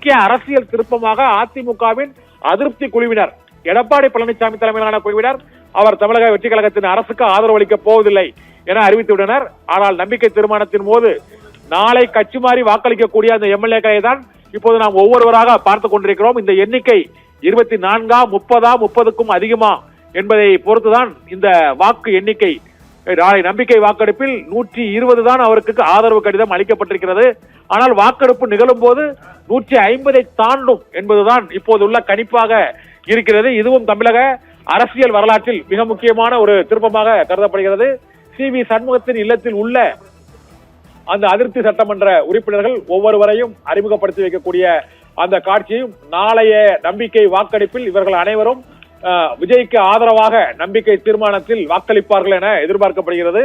முக்கிய அரசியல் திருப்பமாக அதிமுகவின் அதிருப்தி குழுவினர், எடப்பாடி பழனிசாமி தலைமையிலான குழுவினர் அவர் தமிழக வெற்றி கழகத்தின் அரசுக்கு ஆதரவு அளிக்கப் போவதில்லை என அறிவித்துவிட்டனர். ஆனால் நம்பிக்கை தீர்மானத்தின் போது நாளை கட்சி மாறி வாக்களிக்கக்கூடிய அந்த எம்எல்ஏக்களை தான் இப்போது நாம் ஒவ்வொருவராக பார்த்துக் கொண்டிருக்கிறோம். இந்த எண்ணிக்கை 24 30 30க்கும் அதிகமா என்பதை பொறுத்துதான் இந்த வாக்கு எண்ணிக்கை. நாளை நம்பிக்கை வாக்கெடுப்பில் 120 தான் அவருக்கு ஆதரவு கடிதம் அளிக்கப்பட்டிருக்கிறது. ஆனால் வாக்கெடுப்பு நிகழும் போது 150 தாண்டும் என்பதுதான் இப்போது உள்ள கணிப்பாக இருக்கிறது. இதுவும் தமிழக அரசியல் வரலாற்றில் மிக முக்கியமான ஒரு திருப்பமாக கருதப்படுகிறது. சி.வி. சண்முகத்தின் இல்லத்தில் உள்ள அந்த அதிருப்தி சட்டமன்ற உறுப்பினர்கள் ஒவ்வொருவரையும் அறிமுகப்படுத்தி வைக்கக்கூடிய அந்த காட்சியும் நாளைய நம்பிக்கை வாக்கெடுப்பில் இவர்கள் அனைவரும் விஜய்க்கு ஆதரவாக நம்பிக்கை தீர்மானத்தில் வாக்களிப்பார்கள் என எதிர்பார்க்கப்படுகிறது.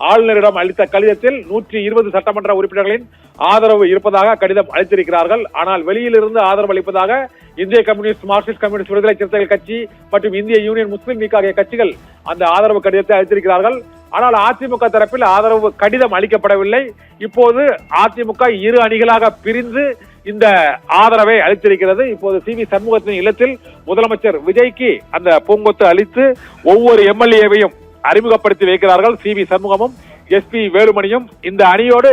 ஆளுநரிடம் அளித்த கடிதத்தில் 120 சட்டமன்ற உறுப்பினர்களின் ஆதரவு இருப்பதாக கடிதம் அளித்திருக்கிறார்கள். ஆனால் வெளியிலிருந்து ஆதரவு அளிப்பதாக இந்திய கம்யூனிஸ்ட், மார்க்சிஸ்ட் கம்யூனிஸ்ட், விடுதலை சிறுத்தைகள் கட்சி மற்றும் இந்திய யூனியன் முஸ்லிம் லீக் ஆகிய கட்சிகள் அந்த ஆதரவு கடிதத்தை அளித்திருக்கிறார்கள். ஆனால் அதிமுக தரப்பில் ஆதரவு கடிதம் அளிக்கப்படவில்லை. இப்போது அதிமுக இரு அணிகளாக பிரிந்து இந்த ஆதரவை அளித்திருக்கிறது. இப்போது சி.வி. சண்முகத்தின் இல்லத்தில் முதலமைச்சர் விஜய்க்கு அந்த பூங்கொத்து அளித்து ஒவ்வொரு எம்எல்ஏவையும் அறிமுகப்படுத்தி வைக்கிறார்கள். சி.வி. சண்முகமும் எஸ்.பி. வேலுமணியும் இந்த அணியோடு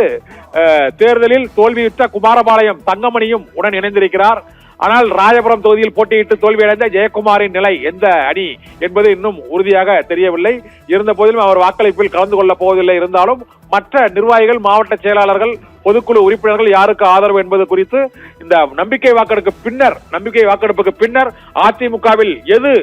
தேர்தலில் தோல்வியுற்ற குமாரபாளையம் தங்கமணியும் உடன் இணைந்திருக்கிறார். ஆனால் ராயபுரம் தொகுதியில் போட்டியிட்டு தோல்வியடைந்த ஜெயக்குமாரின் நிலை எந்த அணி என்பது இன்னும் உறுதியாக தெரியவில்லை. இருந்த போதிலும் அவர் வாக்களிப்பில் கலந்து கொள்ளப் போவதில்லை. இருந்தாலும் மற்ற நிர்வாகிகள், மாவட்ட செயலாளர்கள், பொதுக்குழு உறுப்பினர்கள் யாருக்கு ஆதரவு என்பது குறித்து இந்த நம்பிக்கை வாக்கெடுப்புக்கு பின்னர் அதிமுகவில் எது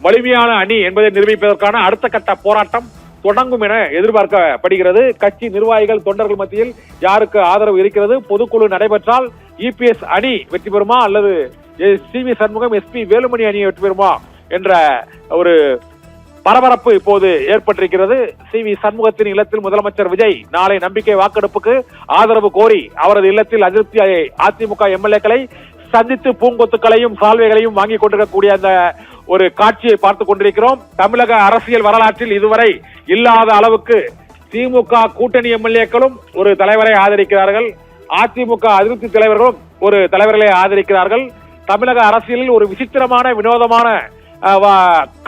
வலிமையான அணி என்பதை நிரூபிப்பதற்கான அடுத்த கட்ட போராட்டம் தொடங்கும் என எதிர்பார்க்கப்படுகிறது. கட்சி நிர்வாகிகள், தொண்டர்கள் மத்தியில் யாருக்கு ஆதரவு இருக்கிறது, பொதுக்குழு நடைபெற்றால் இபிஎஸ் அணி வெற்றி பெறுமா அல்லது சி.வி. சண்முகம், எஸ்.பி. வேலுமணி அணி வெற்றி பெறுமா என்ற ஒரு பரபரப்பு இப்போது ஏற்பட்டிருக்கிறது. சி.வி. சண்முகத்தின் இல்லத்தில் முதலமைச்சர் விஜய் நாளை நம்பிக்கை வாக்கெடுப்புக்கு ஆதரவு கோரி அவரது இல்லத்தில் அதிருப்தி அதிமுக எம்எல்ஏக்களை சந்தித்து பூங்கொத்துக்களையும் சால்வைகளையும் வாங்கி கொண்டிருக்கக்கூடிய அந்த ஒரு காட்சியை பார்த்துக் கொண்டிருக்கிறோம். தமிழக அரசியல் வரலாற்றில் இதுவரை இல்லாத அளவுக்கு திமுக கூட்டணி எம்எல்ஏக்களும் ஒரு தலைவரை ஆதரிக்கிறார்கள், அதிமுக அதிருப்தி தலைவர்களும் ஒரு தலைவர்களை ஆதரிக்கிறார்கள். தமிழக அரசியலில் ஒரு விசித்திரமான, வினோதமான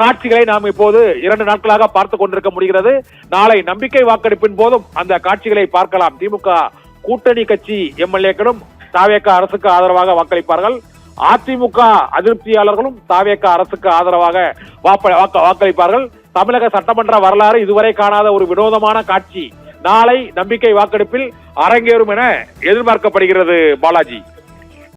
காட்சிகளை நாம் இப்போது 2 நாட்களாக பார்த்துக் கொண்டிருக்க முடிகிறது. நாளை நம்பிக்கை வாக்கெடுப்பின் போதும் அந்த காட்சிகளை பார்க்கலாம். திமுக கூட்டணி கட்சி எம்எல்ஏக்களும் தாவேக அரசுக்கு ஆதரவாக வாக்களிப்பார்கள். அதிமுக அதிருப்தியாளர்களும் தாவேக அரசுக்கு ஆதரவாக வாக்களிப்பார்கள். தமிழக சட்டமன்ற வரலாறு இதுவரை காணாத ஒரு வினோதமான காட்சி நாளை நம்பிக்கை வாக்கெடுப்பில் அரங்கேறும் என எதிர்பார்க்கப்படுகிறது. பாலாஜி.